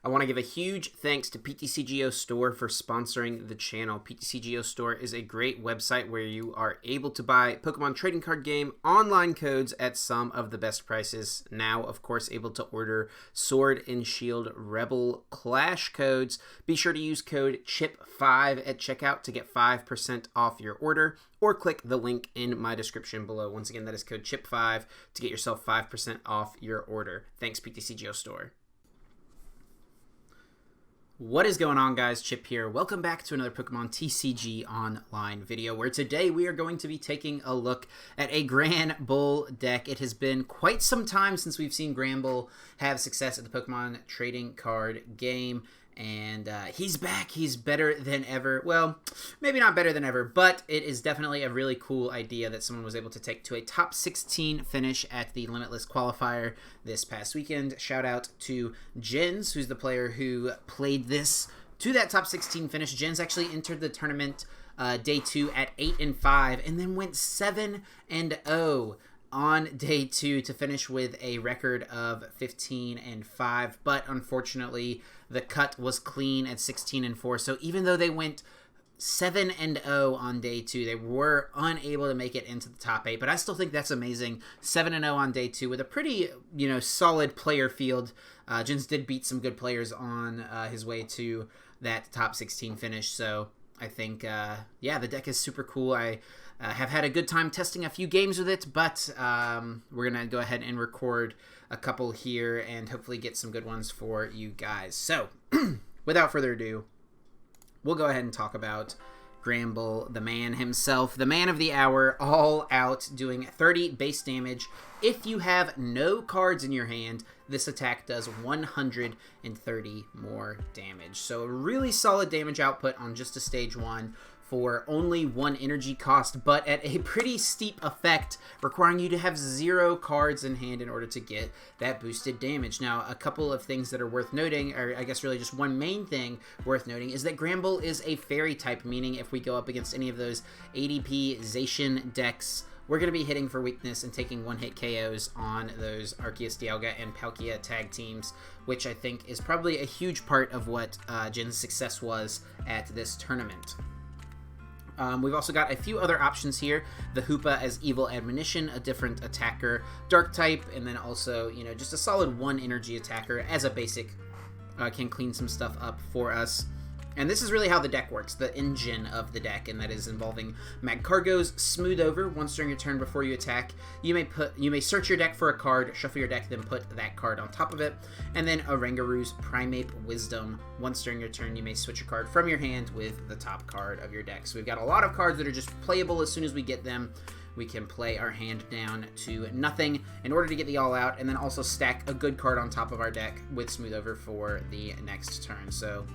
I want to give a huge thanks to PTCGO Store for sponsoring the channel. PTCGO Store is a great website where you are able to buy Pokemon trading card game online codes at some of the best prices. Now, of course, able to order Sword and Shield Rebel Clash codes. Be sure to use code CHIP5 at checkout to get 5% off your order, or click the link in my description below. Once again, that is code CHIP5 to get yourself 5% off your order. Thanks, PTCGO Store. What is going on, guys? Chip here. Welcome back to another Pokemon TCG Online video, where today we are going to be taking a look at a Granbull deck. It has been quite some time since we've seen Granbull have success at the Pokemon trading card game, and he's back. He's better than ever. Well, maybe not better than ever, but it is definitely a really cool idea that someone was able to take to a top 16 finish at the Limitless Qualifier this past weekend. Shout out to Jens, who's the player who played this to that top 16 finish. Jens actually entered the tournament day 2 at 8-5, and then went 7-0 on day 2 to finish with a record of 15-5, but unfortunately the cut was clean at 16-4. So even though they went 7-0 on day 2, they were unable to make it into the top 8, but I still think that's amazing. 7-0 on day 2 with a pretty, solid player field. Jens did beat some good players on his way to that top 16 finish, so I think, the deck is super cool. I have had a good time testing a few games with it, but we're going to go ahead and record a couple here and hopefully get some good ones for you guys. So, without further ado, we'll go ahead and talk about Granbull, the man himself, the man of the hour, all out, doing 30 base damage. If you have no cards in your hand, this attack does 130 more damage. So a really solid damage output on just a stage 1 for only 1 energy cost, but at a pretty steep effect, requiring you to have 0 cards in hand in order to get that boosted damage. Now, a couple of things that are worth noting, or I guess really just one main thing worth noting, is that Granbull is a fairy type, meaning if we go up against any of those ADP Zacian decks, we're going to be hitting for weakness and taking one-hit KOs on those Arceus, Dialga, and Palkia tag teams, which I think is probably a huge part of what Jin's success was at this tournament. We've also got a few other options here. The Hoopa as Evil Admonition, a different attacker, dark type, and then also, just a solid 1 energy attacker as a basic can clean some stuff up for us. And this is really how the deck works, the engine of the deck, and that is involving Magcargo's Smooth Over. Once during your turn before you attack, you may search your deck for a card, shuffle your deck, then put that card on top of it. And then Oranguru's Primeape Wisdom. Once during your turn, you may switch a card from your hand with the top card of your deck. So we've got a lot of cards that are just playable as soon as we get them. We can play our hand down to nothing in order to get the all out, and then also stack a good card on top of our deck with Smooth Over for the next turn. So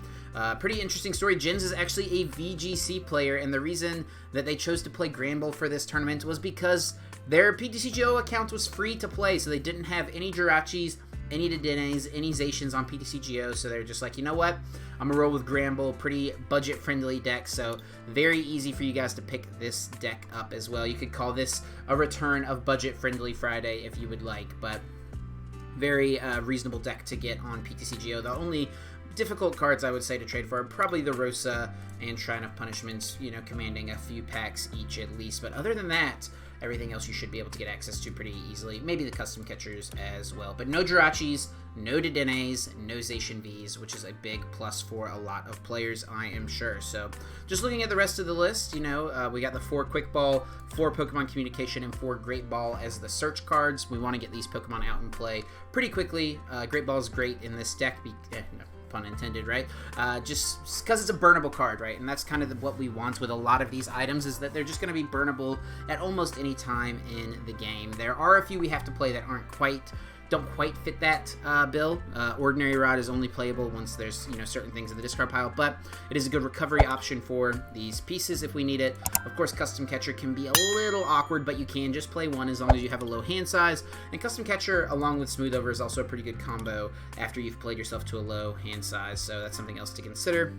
pretty interesting story. Jins is actually a VGC player, and the reason that they chose to play Granbull for this tournament was because their PTCGO account was free to play, so they didn't have any Jirachis, any Dedenes, any Zacians on PTCGO, so they're just like, you know what? I'm going to roll with Granbull, pretty budget-friendly deck, so very easy for you guys to pick this deck up as well. You could call this a return of Budget-Friendly Friday if you would like, but very reasonable deck to get on PTCGO. The only difficult cards I would say to trade for are probably the Rosa and Shrine of Punishment, commanding a few packs each at least, but other than that, everything else you should be able to get access to pretty easily. Maybe the custom catchers as well. But no Jirachis, no Dedenes, no Zacian Vs, which is a big plus for a lot of players, I am sure. So just looking at the rest of the list, we got the 4 Quick Ball, 4 Pokemon Communication, and 4 Great Ball as the search cards. We want to get these Pokemon out and play pretty quickly. Great Ball is great in this deck. No pun intended, right? Just because it's a burnable card, right? And that's kind of what we want with a lot of these items, is that they're just going to be burnable at almost any time in the game. There are a few we have to play that don't quite fit that bill. Ordinary Rod is only playable once there's certain things in the discard pile, but it is a good recovery option for these pieces if we need it. Of course, Custom Catcher can be a little awkward, but you can just play one as long as you have a low hand size. And Custom Catcher along with Smooth Over is also a pretty good combo after you've played yourself to a low hand size, so that's something else to consider.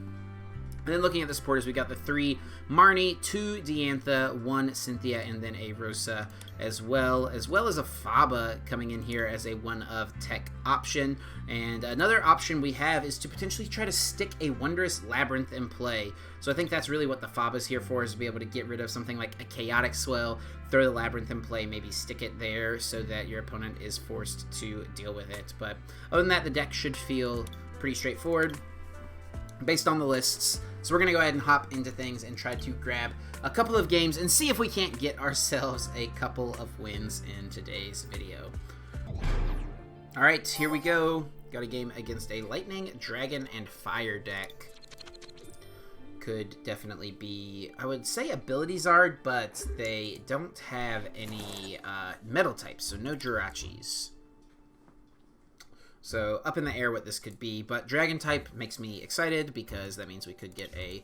And then looking at the supporters, we got the 3 Marnie, 2 Diantha, 1 Cynthia, and then a Rosa as well as a Faba coming in here as a one-of-tech option. And another option we have is to potentially try to stick a Wondrous Labyrinth in play. So I think that's really what the Faba's here for, is to be able to get rid of something like a Chaotic Swell, throw the Labyrinth in play, maybe stick it there so that your opponent is forced to deal with it. But other than that, the deck should feel pretty straightforward based on the lists. So we're going to go ahead and hop into things and try to grab a couple of games and see if we can't get ourselves a couple of wins in today's video. Alright, here we go. Got a game against a Lightning, Dragon, and Fire deck. Could definitely be, I would say, Ability Zard, but they don't have any metal types, so no Jirachis. So up in the air what this could be, but Dragon type makes me excited because that means we could get a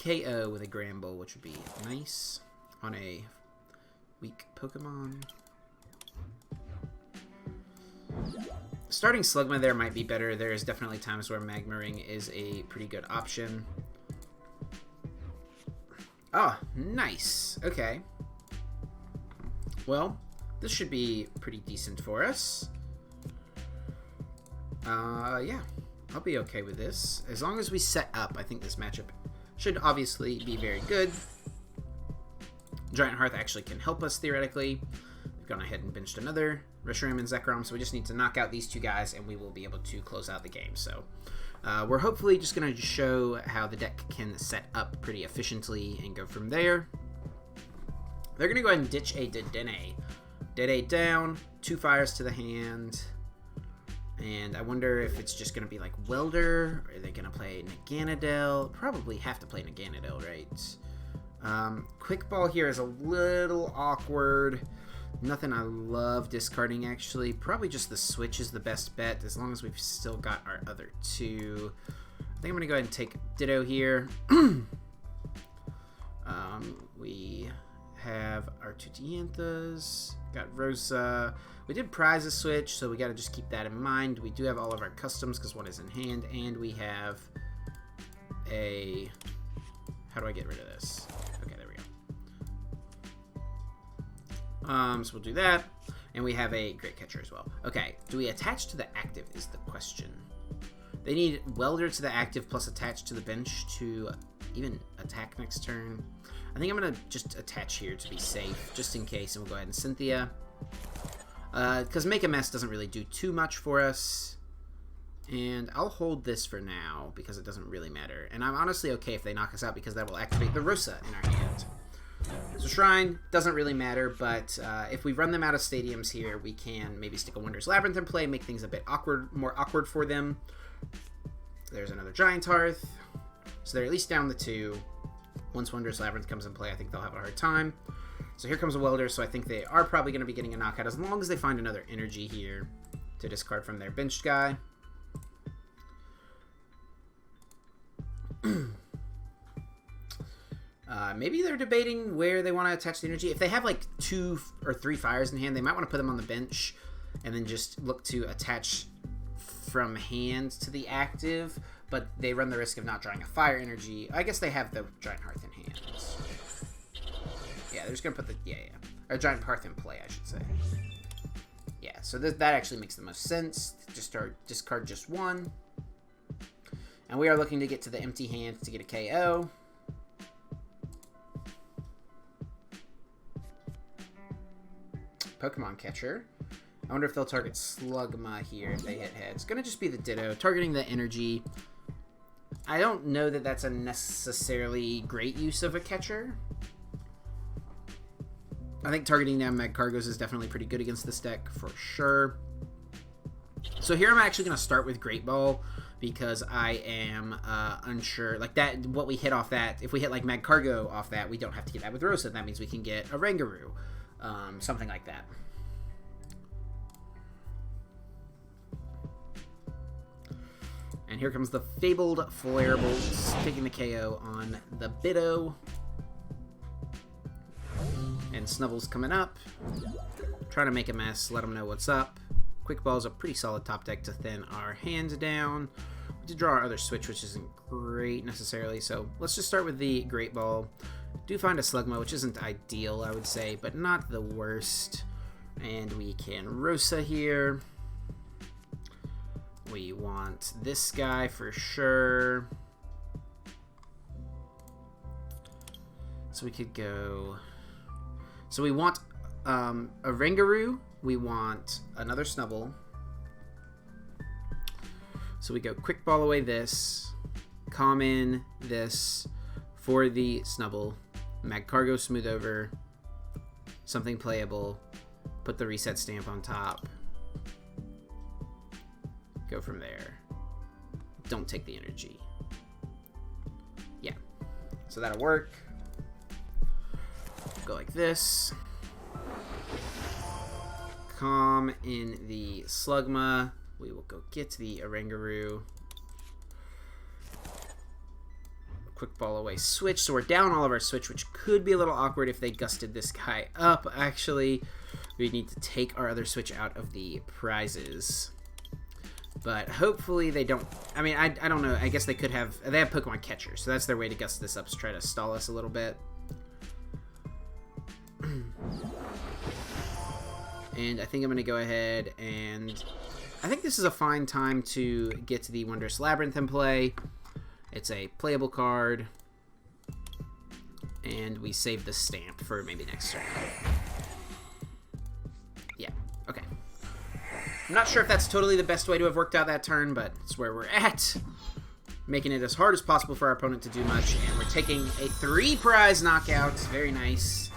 KO with a Granbull, which would be nice on a weak Pokemon. Starting Slugma there might be better. There's definitely times where Magma Ring is a pretty good option. Oh, nice. Okay. Well, this should be pretty decent for us. Yeah, I'll be okay with this. As long as we set up, I think this matchup should obviously be very good. Giant Hearth actually can help us, theoretically. We've gone ahead and benched another Reshiram and Zekrom, so we just need to knock out these 2 guys, and we will be able to close out the game. So we're hopefully just going to show how the deck can set up pretty efficiently and go from there. They're going to go ahead and ditch a Dedenne. Dedenne down, 2 fires to the hand. And I wonder if it's just going to be like Welder. Or are they going to play Naganadel? Probably have to play Naganadel, right? Quick Ball here is a little awkward. Nothing I love discarding, actually. Probably just the Switch is the best bet, as long as we've still got our other 2. I think I'm going to go ahead and take Ditto here. We have our 2 Dianthas. Got Rosa. We did prize a Switch, so we got to just keep that in mind. We do have all of our customs because one is in hand, and we have a... How do I get rid of this? Okay, there we go. So we'll do that, and we have a Great Catcher as well. Okay, do we attach to the active is the question. They need Welder to the active plus attach to the bench to even attack next turn. I think I'm going to just attach here to be safe, just in case, and we'll go ahead and Cynthia. Because Make a Mess doesn't really do too much for us. And I'll hold this for now, because it doesn't really matter. And I'm honestly okay if they knock us out, because that will activate the Rosa in our hand. So Shrine doesn't really matter, but if we run them out of stadiums here, we can maybe stick a Wondrous Labyrinth in play, make things a bit more awkward for them. There's another Giant Hearth. So they're at least down the 2. Once Wondrous Labyrinth comes in play, I think they'll have a hard time. So here comes a Welder, so I think they are probably going to be getting a knockout as long as they find another energy here to discard from their benched guy. Maybe they're debating where they want to attach the energy. If they have like 2 or 3 fires in hand, they might want to put them on the bench and then just look to attach from hand to the active, but they run the risk of not drawing a fire energy. I guess they have the Giant Hearth in hand. Yeah, they're just going to put the... Or Giant Hearth in play, I should say. Yeah, so that actually makes the most sense. Just discard just 1. And we are looking to get to the empty hand to get a KO. Pokemon Catcher. I wonder if they'll target Slugma here if they hit head. It's going to just be the Ditto, targeting the energy. I don't know that that's a necessarily great use of a catcher. I think targeting down Magcargos is definitely pretty good against this deck, for sure. So here I'm actually going to start with Great Ball, because I am unsure. Like that, what we hit off that, if we hit like Magcargo off that, we don't have to get that with Rosa. That means we can get Oranguru. Something like that. And here comes the Fabled Flarebolts, taking the KO on the Ditto. And Snubbull's coming up. Trying to make a mess, let them know what's up. Quick Ball's a pretty solid top deck to thin our hands down. did draw our other switch, which isn't great necessarily, so let's just start with the Great Ball. Do find a Slugma, which isn't ideal, I would say, but not the worst. And we can Rosa here. We want this guy for sure. So we could go... So we want Oranguru. We want another Snubbull. So we go Quick Ball away this. Common this for the Snubbull. Magcargo Smooth over. Something playable. Put the Reset Stamp on top. Go from there. Don't take the energy. Yeah. So that'll work. Go like this. Calm in the Slugma. We will go get the Oranguru. Quick Ball away switch. So we're down all of our switch, which could be a little awkward if they gusted this guy up. Actually, we need to take our other switch out of the prizes. But hopefully they don't... I mean, I don't know. I guess they could have... They have Pokemon Catcher, so that's their way to gust this up, to try to stall us a little bit. And I think I'm going to go ahead and... I think this is a fine time to get to the Wondrous Labyrinth in play. It's a playable card. And we save the stamp for maybe next turn. Yeah, okay. I'm not sure if that's totally the best way to have worked out that turn, but it's where we're at. Making it as hard as possible for our opponent to do much. And we're taking a 3-prize knockout. Very nice.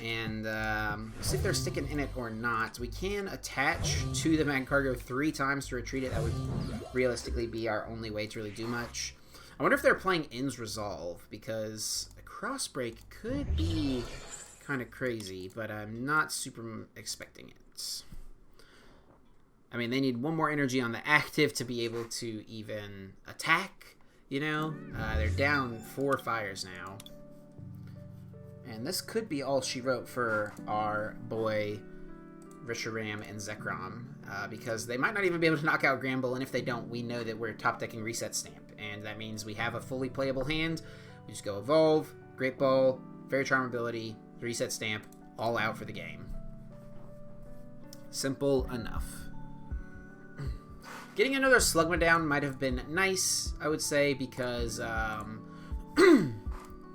And we'll see if they're sticking in it or not. We can attach to the Magcargo 3 times to retreat it. That would realistically be our only way to really do much. I wonder if they're playing Ends Resolve, because a cross break could be kind of crazy, but I'm not super expecting it. I mean, they need one more energy on the active to be able to even attack, you know? They're down 4 fires now. And this could be all she wrote for our boy Risharam and Zekrom, because they might not even be able to knock out Granbull, and if they don't, we know that we're top decking Reset Stamp, and that means we have a fully playable hand. We just go Evolve, Great Ball, Fairy Charm ability, Reset Stamp, all out for the game. Simple enough. Getting another Slugma down might have been nice, I would say, because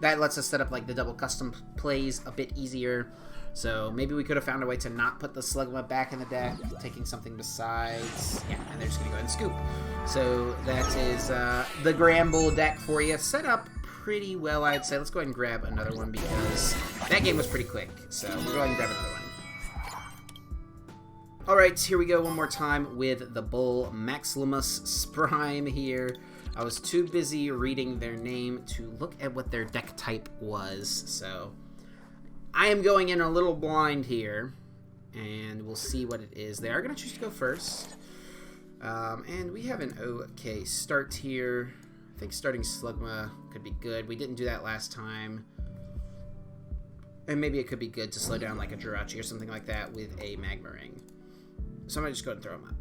that lets us set up like the double custom plays a bit easier. So maybe we could have found a way to not put the Slugma back in the deck, taking something besides. Yeah, and they're just going to go ahead and scoop. So that is the Granbull deck for you. Set up pretty well, I'd say. Let's go ahead and grab another one because that game was pretty quick. So we'll go ahead and grab another one. Alright, here we go one more time with the Bull Maximus Prime here. I was too busy reading their name to look at what their deck type was, so I am going in a little blind here, and we'll see what it is. They are going to choose to go first, and we have an okay start here. I think starting Slugma could be good. We didn't do that last time, and maybe it could be good to slow down like a Jirachi or something like that with a Magmarine. So I'm going to just go ahead and throw them up.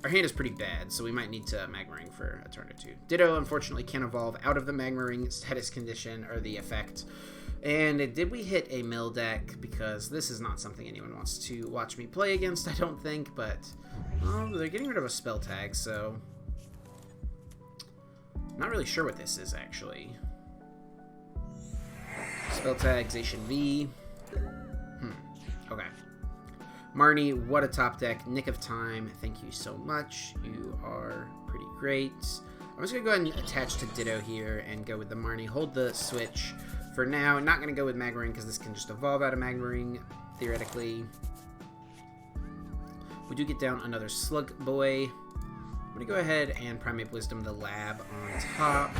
Our hand is pretty bad, so we might need to Magmarine for a turn or two. Ditto, unfortunately, can't evolve out of the Magmarine status condition, or the effect. And did we hit a mill deck? Because this is not something anyone wants to watch me play against, I don't think, but they're getting rid of a spell tag, so I'm not really sure what this is, actually. Spell tag, Zacian V. Okay. Marnie, what a top deck. Nick of Time, thank you so much. You are pretty great. I'm just going to go ahead and attach to Ditto here and go with the Marnie. Hold the switch for now. Not going to go with Magmarine because this can just evolve out of Magmarine, theoretically. We do get down another Slug Boy. I'm going to go ahead and Primate Wisdom the Lab on top.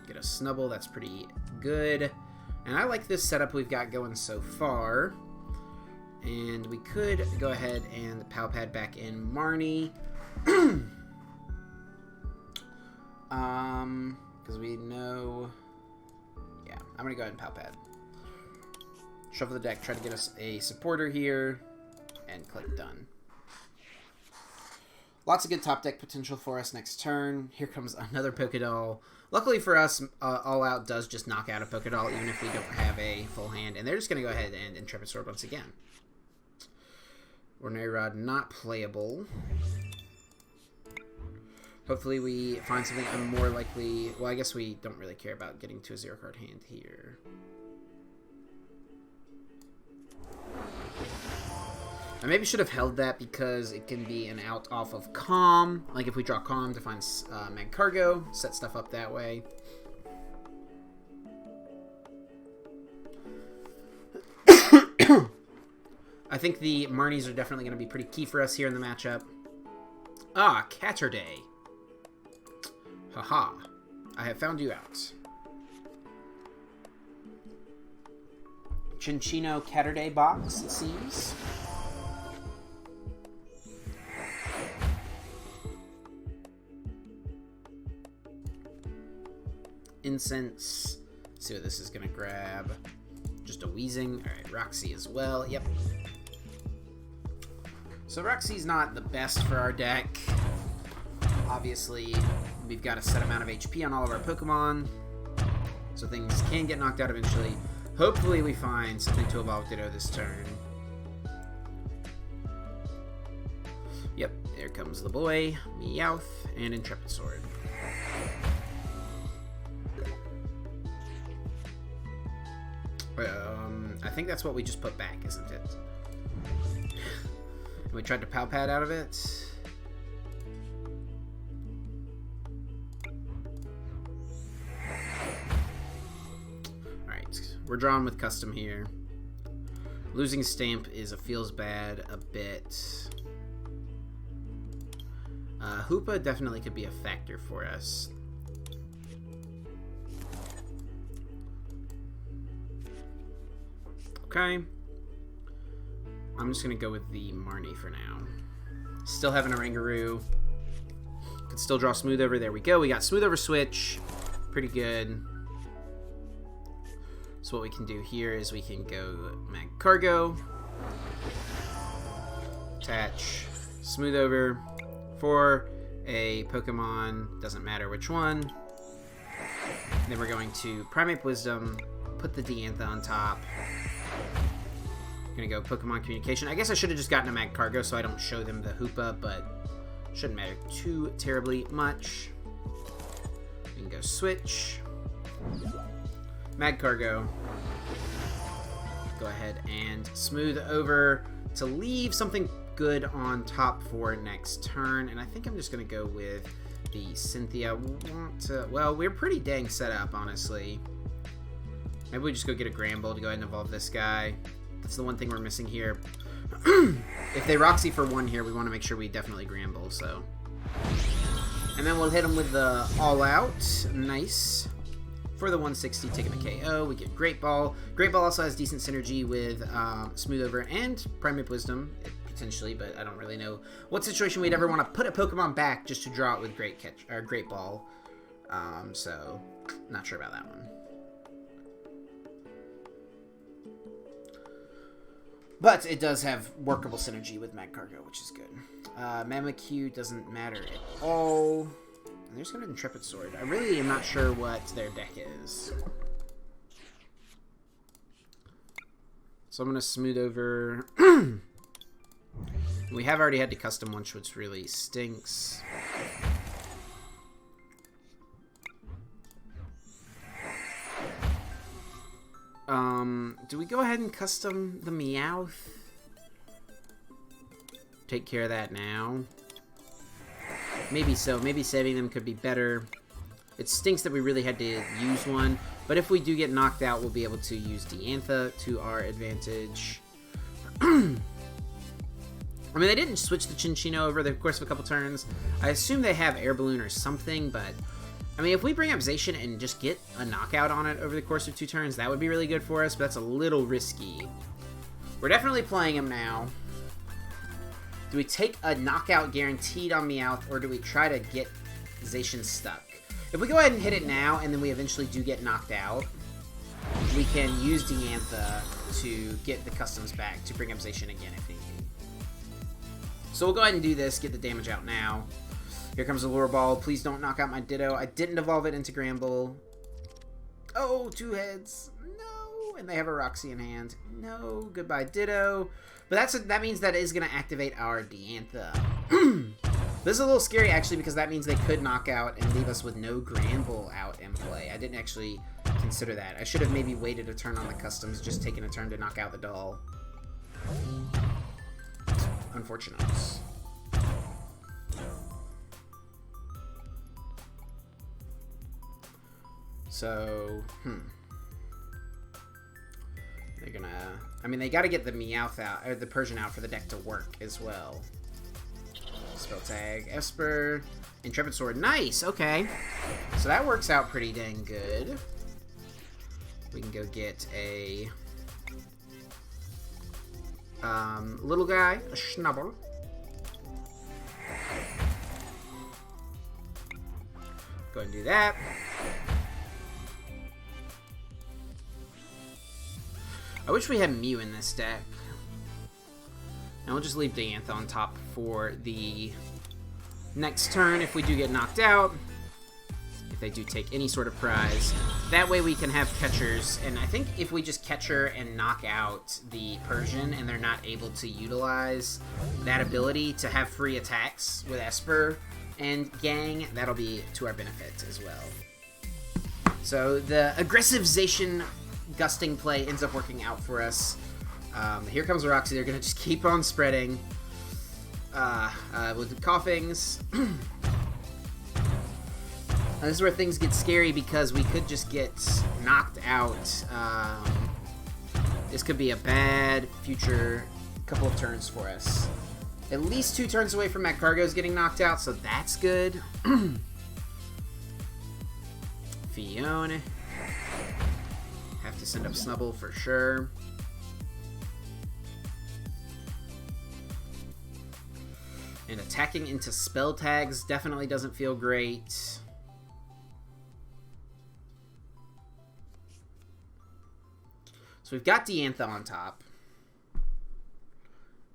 Get a Snubbull, that's pretty good. And I like this setup we've got going so far. And we could go ahead and Pal Pad back in Marnie. Because we know... Yeah, I'm going to go ahead and Pal Pad. Shuffle the deck, try to get us a supporter here, and click done. Lots of good top deck potential for us next turn. Here comes another Pokédoll. Luckily for us, All Out does just knock out a Pokédoll even if we don't have a full hand. And they're just going to go ahead and Intrepid Sword once again. Ordinary Rod not playable. Hopefully we find something I'm more likely... Well, I guess we don't really care about getting to a 0-card hand here. I maybe should have held that because it can be an out off of Calm. Like if we draw Calm to find Magcargo, set stuff up that way. I think the Marnies are definitely going to be pretty key for us here in the matchup. Ah, Catcher Day. Haha. I have found you out. Chinchino Catcher Day box, it seems. Incense. Let's see what this is going to grab. Just a Wheezing. Alright, Roxy as well. Yep. So Roxy's not the best for our deck. Obviously, we've got a set amount of HP on all of our Pokemon. So things can get knocked out eventually. Hopefully we find something to evolve Ditto this turn. Yep, there comes the boy, Meowth, and Intrepid Sword. I think that's what we just put back, isn't it? And we tried to Pal Pad out of it. Alright, we're drawing with custom here. Losing Stamp feels bad a bit. Hoopa definitely could be a factor for us. Okay. I'm just going to go with the Marnie for now. Still have an Oranguru. Could still draw Smooth Over. There we go. We got Smooth Over Switch. Pretty good. So what we can do here is we can go Magcargo. Attach Smooth Over for a Pokemon. Doesn't matter which one. And then we're going to Primate Wisdom. Put the Diantha on top. Gonna go Pokemon Communication. I guess I should have just gotten a Magcargo so I don't show them the Hoopa, but shouldn't matter too terribly much. We can go Switch. Magcargo. Go ahead and Smooth Over to leave something good on top for next turn. And I think I'm just gonna go with the Cynthia. Well, we're pretty dang set up, honestly. Maybe we just go get a Granbull to go ahead and evolve this guy. That's the one thing we're missing here. If they Roxy for one here, we want to make sure we definitely Granbull, so. And then we'll hit them with the All Out. Nice. For the 160, taking the KO, we get Great Ball. Great Ball also has decent synergy with Smooth Over and Primate Wisdom, potentially, but I don't really know what situation we'd ever want to put a Pokemon back just to draw it with Great Ball. So, not sure about that one. But it does have workable synergy with Magcargo, which is good. Mammoth doesn't matter at all. And there's going to be Intrepid Sword. I really am not sure what their deck is. So I'm going to Smooth Over. We have already had to custom one, which really stinks. Do we go ahead and custom the Meowth? Take care of that now. Maybe so. Maybe saving them could be better. It stinks that we really had to use one, but if we do get knocked out, we'll be able to use Diantha to our advantage. I mean, they didn't switch the Chinchino over the course of a couple turns. I assume they have Air Balloon or something, but I mean, if we bring up Zacian and just get a knockout on it over the course of 2 turns, that would be really good for us, but that's a little risky. We're definitely playing him now. Do we take a knockout guaranteed on Meowth, or do we try to get Zacian stuck? If we go ahead and hit it now, and then we eventually do get knocked out, we can use Diantha to get the customs back to bring up Zacian again if need be. So we'll go ahead and do this, get the damage out now. Here comes the Lure Ball. Please don't knock out my Ditto. I didn't evolve it into Granbull. Oh, 2 heads. No. And they have a Roxy in hand. No. Goodbye, Ditto. But that means that is going to activate our Diantha. This is a little scary, actually, because that means they could knock out and leave us with no Granbull out in play. I didn't actually consider that. I should have maybe waited a turn on the customs, just taken a turn to knock out the doll. Unfortunate. So, they're gonna... I mean, they gotta get the Meowth out, or the Persian out for the deck to work as well. Spell tag, Esper, Intrepid Sword. Nice, okay. So that works out pretty dang good. We can go get a little guy, a Snubbull. Go ahead and do that. I wish we had Mew in this deck. And we'll just leave Diantha on top for the next turn if we do get knocked out. If they do take any sort of prize. That way we can have catchers. And I think if we just catcher and knock out the Persian and they're not able to utilize that ability to have free attacks with Esper and Gang, that'll be to our benefit as well. So the aggressivization gusting play ends up working out for us. Here comes Roxy. They're going to just keep on spreading with the coughings. And this is where things get scary because we could just get knocked out. This could be a bad future couple of turns for us. At least 2 turns away from Magcargo's getting knocked out, so that's good. Fiona. Have to send up Snubbull for sure. And attacking into spell tags definitely doesn't feel great. So we've got Diantha on top.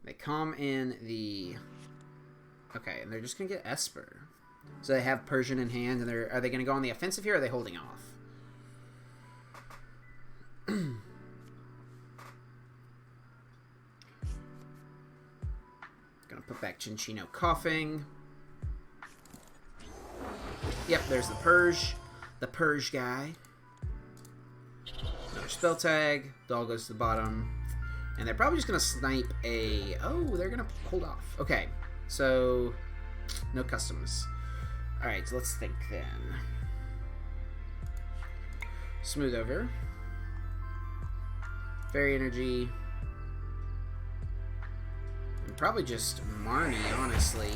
They come in the... Okay, and they're just going to get Esper. So they have Persian in hand, and are they going to go on the offensive here, or are they holding off? Gonna put back Chinchino coughing. Yep, there's the Purge. The Purge guy. Another spell tag. Doll goes to the bottom. And they're probably just gonna snipe a... Oh, they're gonna hold off. Okay, so... No customs. Alright, so let's think then. Smooth over. Fairy Energy. And probably just Marnie, honestly.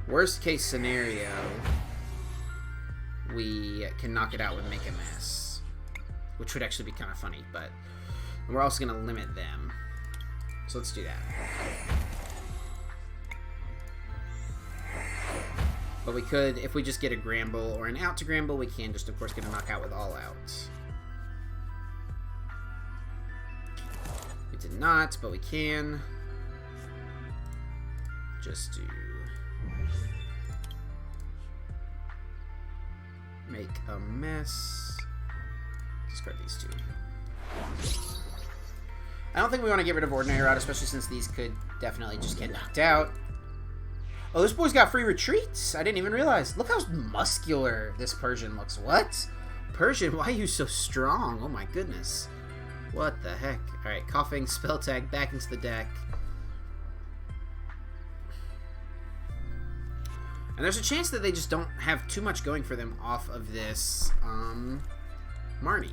Worst case scenario, we can knock it out with Make a Mess. Which would actually be kind of funny, but we're also going to limit them. So let's do that. But we could, if we just get a Granbull or an out to Granbull, we can just, of course, get a knockout with All Out. We did not, but we can. Just do... Make a Mess. Discard these 2. I don't think we want to get rid of Ordinary Rod, especially since these could definitely just get knocked out. Oh, this boy's got free retreats. I didn't even realize. Look how muscular this Persian looks. What? Persian, why are you so strong? Oh my goodness. What the heck? Alright, coughing, spell tag, back into the deck. And there's a chance that they just don't have too much going for them off of this, Marnie.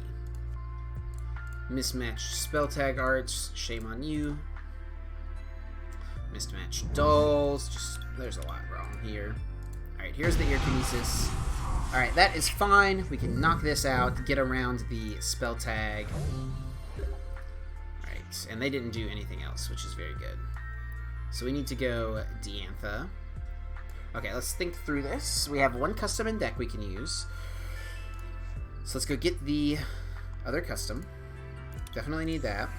Mismatched spell tag arts, shame on you. Mismatched dolls, just, there's a lot wrong here. Alright, here's the Earkinesis. Alright, that is fine. We can knock this out, get around the spell tag. Alright, and they didn't do anything else, which is very good. So we need to go Diantha. Okay, let's think through this. We have one custom in deck we can use. So let's go get the other custom. Definitely need that.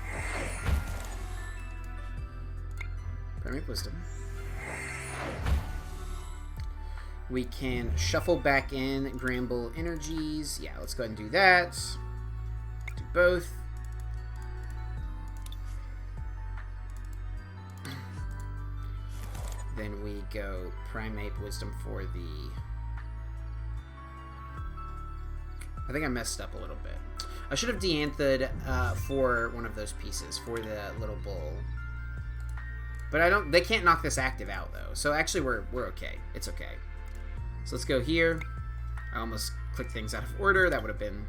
Primary Wisdom. We can shuffle back in Granbull Energies. Yeah, let's go ahead and do that. Do both. Then we go Primate Wisdom for the... I think I messed up a little bit. I should have Diantha'd for one of those pieces, for the little bull. But I don't... They can't knock this active out, though. So actually, we're okay. It's okay. So let's go here. I almost clicked things out of order. That would have been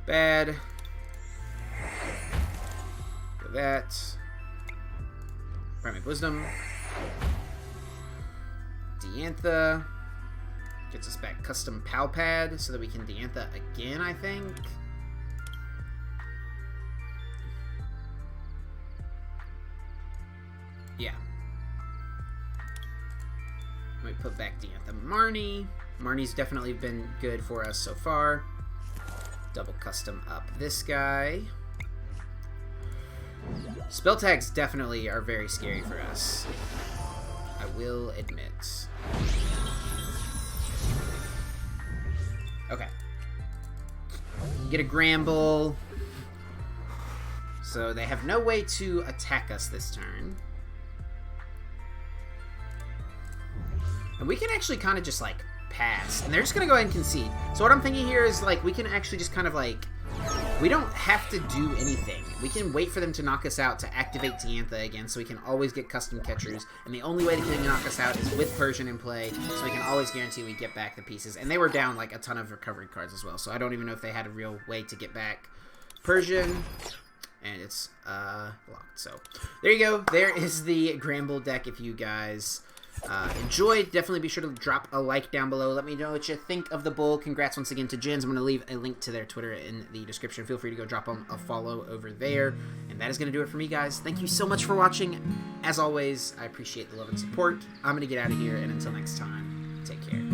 bad. Go that. Primate Wisdom. Diantha. Gets us back custom Pal Pad so that we can Diantha again, I think. Yeah. Let me put back Diantha Marnie. Marnie's definitely been good for us so far. Double custom up this guy. Spell tags definitely are very scary for us. I will admit. Okay. Get a Granbull. So they have no way to attack us this turn. And we can actually kind of just, like, pass. And they're just going to go ahead and concede. So what I'm thinking here is, like, we can actually just kind of, like... We don't have to do anything. We can wait for them to knock us out to activate Diantha again, so we can always get custom catchers. And the only way they can knock us out is with Persian in play, so we can always guarantee we get back the pieces. And they were down, like, a ton of recovery cards as well, so I don't even know if they had a real way to get back Persian. And it's locked. So there you go. There is the Granbull deck if you guys... enjoyed. Definitely be sure to drop a like down below. Let me know what you think of the bull. Congrats once again to Jins. I'm going to leave a link to their Twitter in the description. Feel free to go drop them a follow over there. And that is going to do it for me, guys. Thank you so much for watching. As always, I appreciate the love and support. I'm going to get out of here, and until next time, take care.